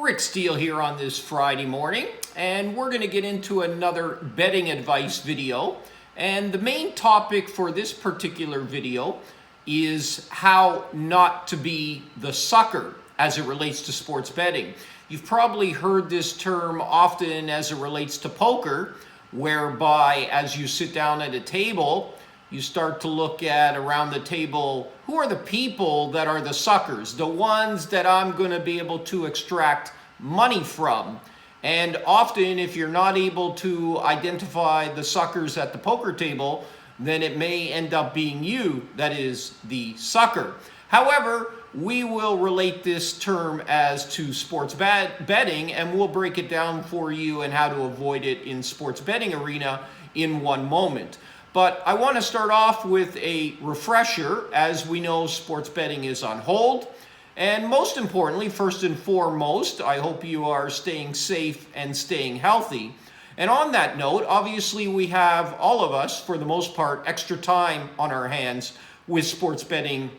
Rick Steele here on this Friday morning, and we're going to get into another betting advice video. And the main topic for this particular video is how not to be the sucker as it relates to sports betting. You've probably heard this term often as it relates to poker, whereby as you sit down at a table, you start to look at around the table, who are the people that are the suckers, the ones that I'm going to be able to extract money from. And often if you're not able to identify the suckers at the poker table, then it may end up being you that is the sucker. However, we will relate this term as to sports betting, and we'll break it down for you and how to avoid it in sports betting arena in one moment. But I want to start off with a refresher. As we know, sports betting is on hold. And most importantly, first and foremost, I hope you are staying safe and staying healthy. And on that note, obviously we have, all of us, for the most part, extra time on our hands with sports betting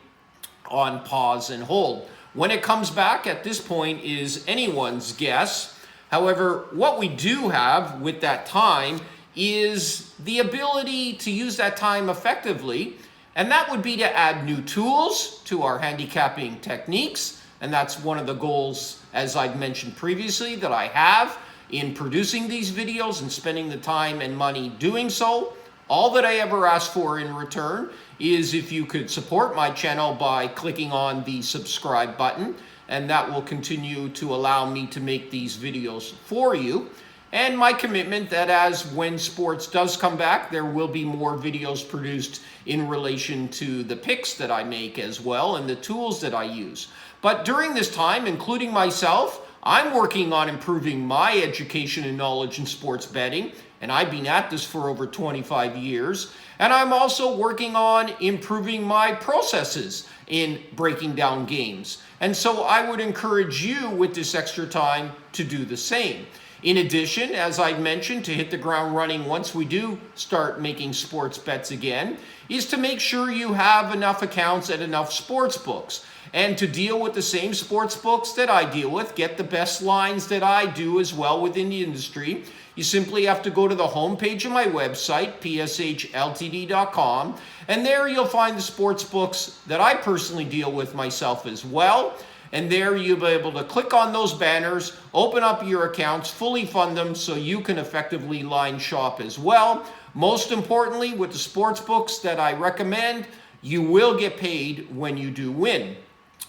on pause and hold. When it comes back at this point is anyone's guess. However, what we do have with that time is the ability to use that time effectively, and that would be to add new tools to our handicapping techniques. And that's one of the goals, as I've mentioned previously, that I have in producing these videos and spending the time and money doing so. All that I ever ask for in return is if you could support my channel by clicking on the subscribe button, and that will continue to allow me to make these videos for you. And my commitment that when sports does come back, there will be more videos produced in relation to the picks that I make as well and the tools that I use. But during this time, including myself, I'm working on improving my education and knowledge in sports betting, and I've been at this for over 25 years. And I'm also working on improving my processes in breaking down games. And so I would encourage you with this extra time to do the same. In addition, as I mentioned, to hit the ground running once we do start making sports bets again, is to make sure you have enough accounts at enough sports books. And to deal with the same sports books that I deal with, get the best lines that I do as well within the industry, you simply have to go to the homepage of my website, pshltd.com, and there you'll find the sports books that I personally deal with myself as well. And there you'll be able to click on those banners, open up your accounts, fully fund them so you can effectively line shop as well. Most importantly, with the sports books that I recommend, you will get paid when you do win.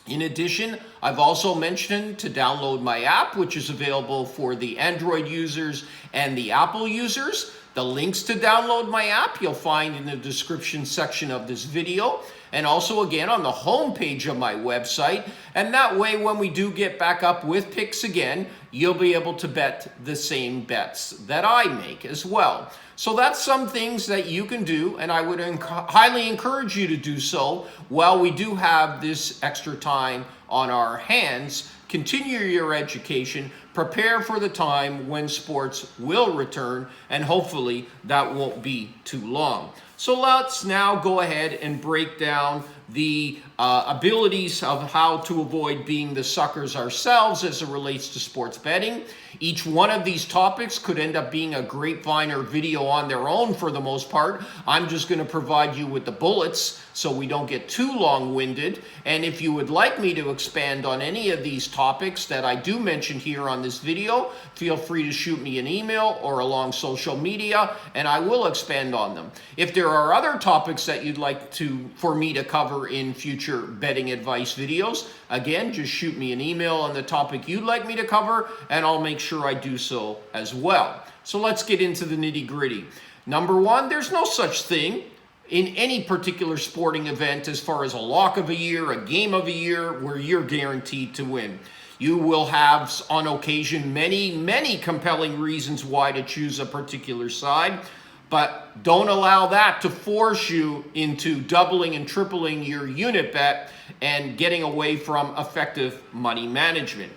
In addition, I've also mentioned to download my app, which is available for the Android users and the Apple users. The links to download my app you'll find in the description section of this video, and also again on the home page of my website. And that way, when we do get back up with picks again, you'll be able to bet the same bets that I make as well. So that's some things that you can do, and I would highly encourage you to do so while we do have this extra time on our hands. Continue your education, prepare for the time when sports will return, and hopefully that won't be too long. So let's now go ahead and break down the abilities of how to avoid being the suckers ourselves as it relates to sports betting. Each one of these topics could end up being a grapevine or video on their own for the most part. I'm just going to provide you with the bullets so we don't get too long-winded. And if you would like me to expand on any of these topics that I do mention here on this video, feel free to shoot me an email or along social media, and I will expand on them. If there are other topics that you'd like for me to cover in future betting advice videos, again, just shoot me an email on the topic you'd like me to cover, and I'll make sure I do so as well. So let's get into the nitty-gritty. Number one, there's no such thing in any particular sporting event as far as a lock of a year, a game of a year, where you're guaranteed to win. You will have, on occasion, many compelling reasons why to choose a particular side, but don't allow that to force you into doubling and tripling your unit bet and getting away from effective money management.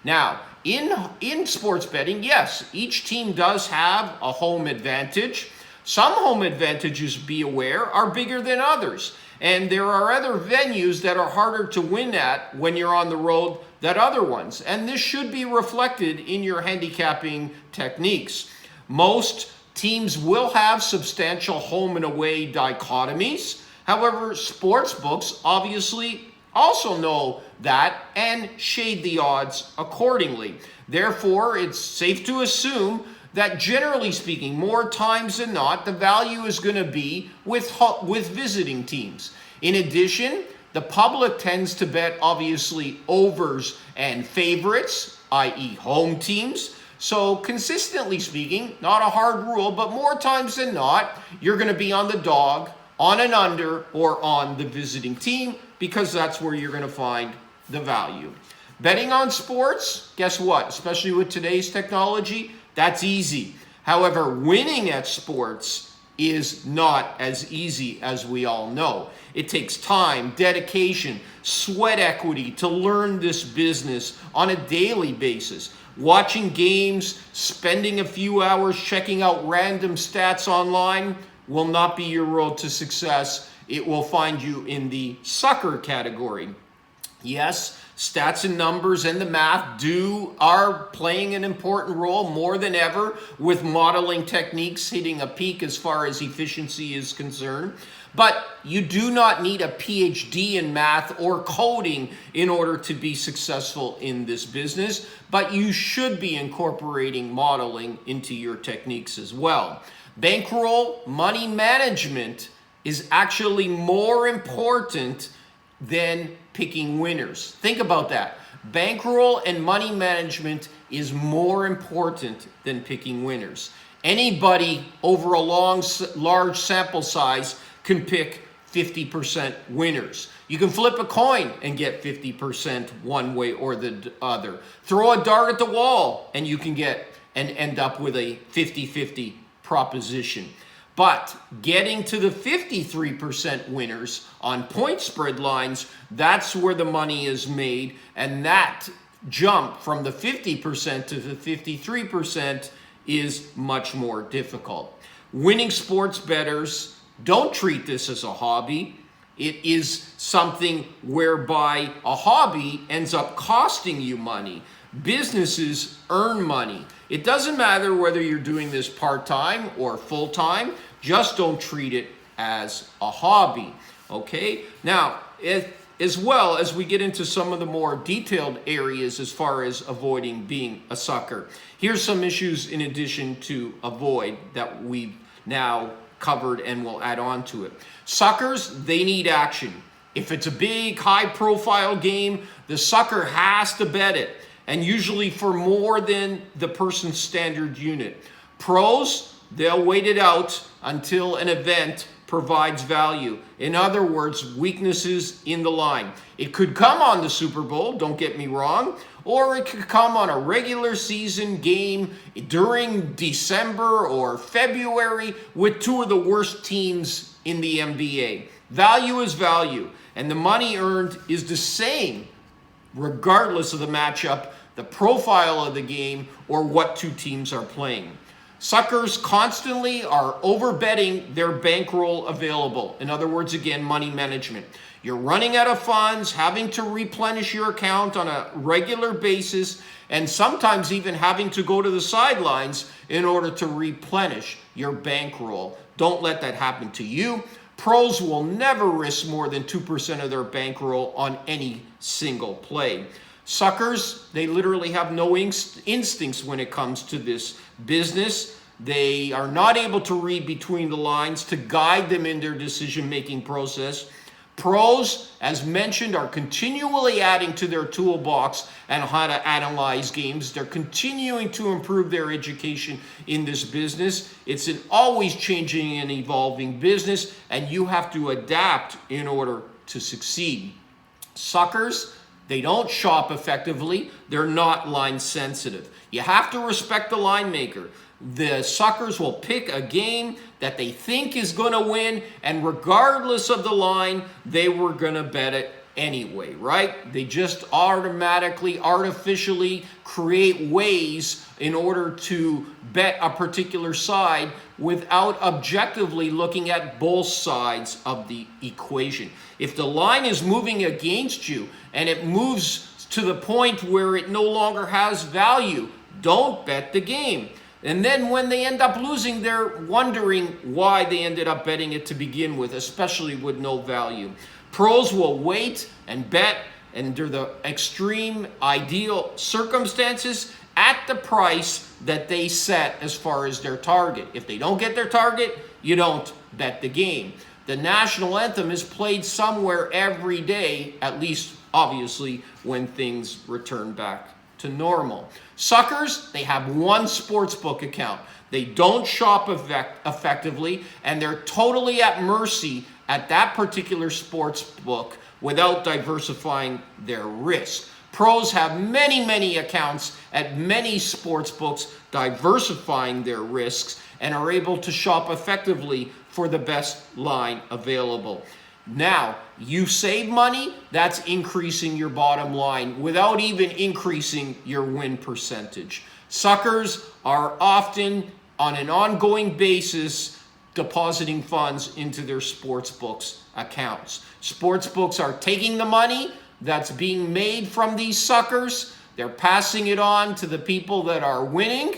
Now, in sports betting, yes, each team does have a home advantage. Some home advantages, be aware, are bigger than others. And there are other venues that are harder to win at when you're on the road than other ones. And this should be reflected in your handicapping techniques. Most teams will have substantial home and away dichotomies. However, sports books obviously also know that and shade the odds accordingly. Therefore, it's safe to assume that generally speaking, more times than not, the value is going to be with visiting teams. In addition, the public tends to bet obviously overs and favorites, i.e. home teams. So consistently speaking, not a hard rule, but more times than not, you're going to be on the dog, on an under, or on the visiting team, because that's where you're going to find the value. Betting on sports, guess what? Especially with today's technology, that's easy. However, winning at sports is not as easy as we all know. It takes time, dedication, sweat equity to learn this business on a daily basis. Watching games, spending a few hours checking out random stats online will not be your road to success. It will find you in the sucker category. Yes, stats and numbers and the math are playing an important role more than ever, with modeling techniques hitting a peak as far as efficiency is concerned. But you do not need a PhD in math or coding in order to be successful in this business, but you should be incorporating modeling into your techniques as well. Bankroll money management is actually more important than picking winners. Think about that. Bankroll and money management is more important than picking winners. Anybody over a large sample size can pick 50% winners. You can flip a coin and get 50% one way or the other. Throw a dart at the wall and you can get and end up with a 50-50 proposition. But getting to the 53% winners on point spread lines, that's where the money is made. And that jump from the 50% to the 53% is much more difficult. Winning sports bettors don't treat this as a hobby. It is something whereby a hobby ends up costing you money. Businesses earn money. It doesn't matter whether you're doing this part-time or full-time. Just don't treat it as a hobby, okay? Now, as well as we get into some of the more detailed areas as far as avoiding being a sucker, here's some issues in addition to avoid that we've now covered and we'll add on to it. Suckers, they need action. If it's a big, high-profile game, the sucker has to bet it, and usually for more than the person's standard unit. Pros, they'll wait it out until an event provides value. In other words, weaknesses in the line. It could come on the Super Bowl, don't get me wrong, or it could come on a regular season game during December or February with two of the worst teams in the NBA. Value is value, and the money earned is the same regardless of the matchup, the profile of the game, or what two teams are playing. Suckers constantly are overbetting their bankroll available. In other words, again, money management. You're running out of funds, having to replenish your account on a regular basis, and sometimes even having to go to the sidelines in order to replenish your bankroll. Don't let that happen to you. Pros will never risk more than 2% of their bankroll on any single play. Suckers, they literally have no instincts when it comes to this business. They are not able to read between the lines to guide them in their decision-making process. Pros, as mentioned, are continually adding to their toolbox and how to analyze games. They're continuing to improve their education in this business. It's an always changing and evolving business, and you have to adapt in order to succeed. Suckers, they don't shop effectively. They're not line sensitive. You have to respect the line maker. The suckers will pick a game that they think is going to win, and regardless of the line, they were going to bet it anyway, right? They just automatically, artificially create ways in order to bet a particular side without objectively looking at both sides of the equation. If the line is moving against you and it moves to the point where it no longer has value, don't bet the game. And then when they end up losing, they're wondering why they ended up betting it to begin with, especially with no value. Pros will wait and bet under the extreme ideal circumstances at the price that they set as far as their target. If they don't get their target, you don't bet the game. The national anthem is played somewhere every day, at least obviously when things return back to normal. Suckers, they have one sportsbook account. They don't shop effectively, and they're totally at mercy at that particular sports book without diversifying their risk. Pros have many accounts at many sports books, diversifying their risks, and are able to shop effectively for the best line available. Now, you save money, that's increasing your bottom line without even increasing your win percentage. Suckers are often, on an ongoing basis, depositing funds into their sportsbooks accounts. Sportsbooks are taking the money that's being made from these suckers, they're passing it on to the people that are winning,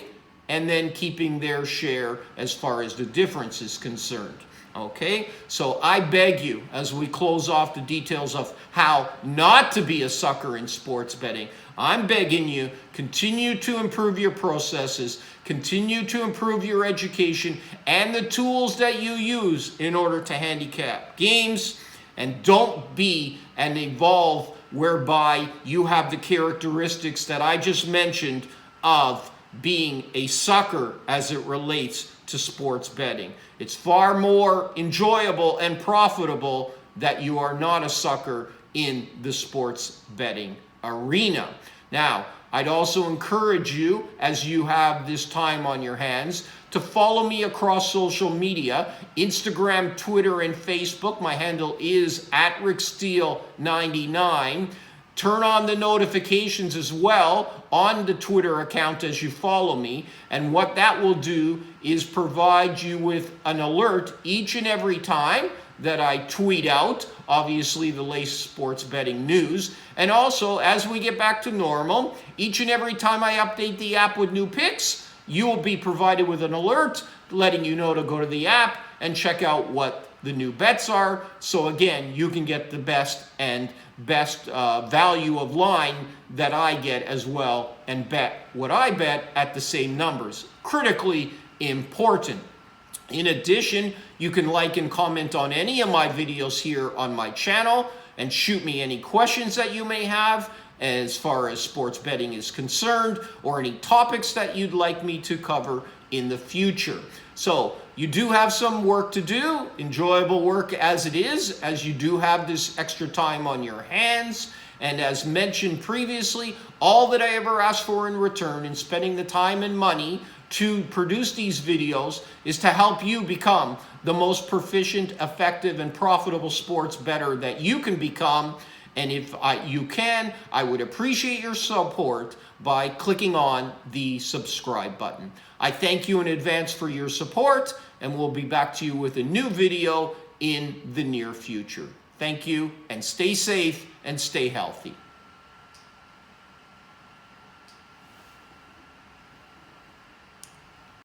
and then keeping their share as far as the difference is concerned. Okay, so I beg you, as we close off the details of how not to be a sucker in sports betting, I'm begging you, continue to improve your processes, continue to improve your education and the tools that you use in order to handicap games, and don't be and evolve whereby you have the characteristics that I just mentioned of being a sucker as it relates to sports betting. It's far more enjoyable and profitable that you are not a sucker in the sports betting arena. Now, I'd also encourage you, as you have this time on your hands, to follow me across social media, Instagram, Twitter, and Facebook. My handle is @RickSteele99. Turn on the notifications as well on the Twitter account as you follow me. And what that will do is provide you with an alert each and every time that I tweet out, obviously, the latest sports betting news. And also, as we get back to normal, each and every time I update the app with new picks, you will be provided with an alert letting you know to go to the app and check out what the new bets are. So again, you can get the best value of line that I get as well, and bet what I bet at the same numbers. Critically important. In addition, you can like and comment on any of my videos here on my channel and shoot me any questions that you may have as far as sports betting is concerned, or any topics that you'd like me to cover in the future. So you do have some work to do, enjoyable work as it is, as you do have this extra time on your hands. And as mentioned previously, all that I ever ask for in return in spending the time and money to produce these videos is to help you become the most proficient, effective, and profitable sports bettor that you can become. And if you can, I would appreciate your support by clicking on the subscribe button. I thank you in advance for your support, and we'll be back to you with a new video in the near future. Thank you, and stay safe and stay healthy.